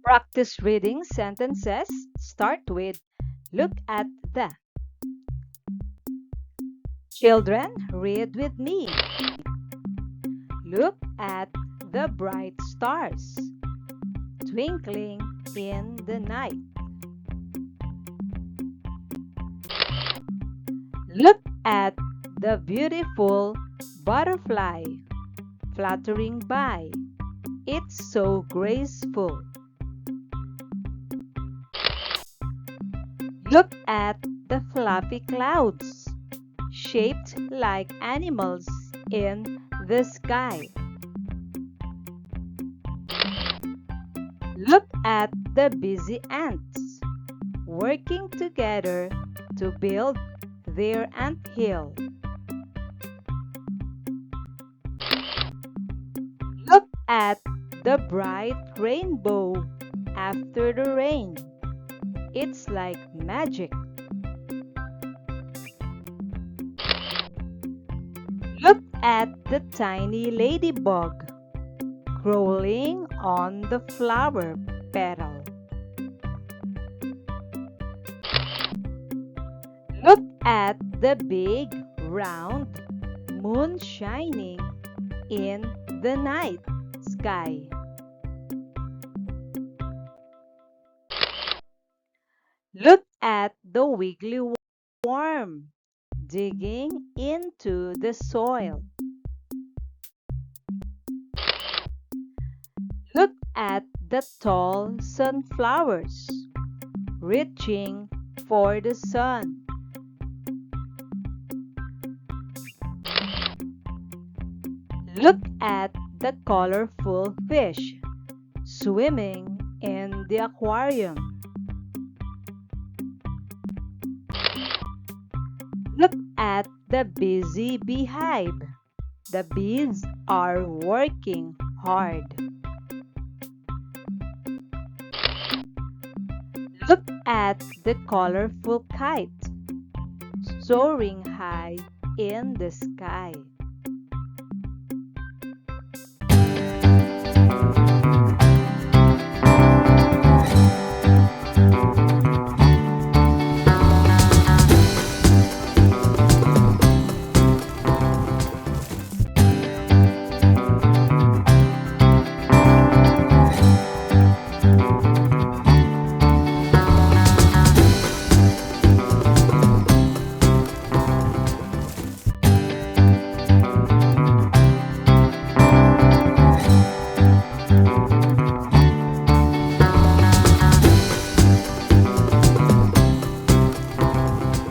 Practice reading sentences. Start with look at the. Children, read with me. Look at the bright stars twinkling in the night. Look at the beautiful butterfly fluttering by. It's so graceful. Look at the fluffy clouds shaped like animals in the sky. Look at the busy ants working together to build their anthill. Look at the bright rainbow after the rain. It's like magic. Look at the tiny ladybug crawling on the flower petal. Look at the big round moon shining in the night sky. Look at the wiggly worm digging into the soil. Look at the tall sunflowers reaching for the sun. Look at the colorful fish swimming in the aquarium. Look at the busy beehive. The bees are working hard. Look at the colorful kite soaring high in the sky.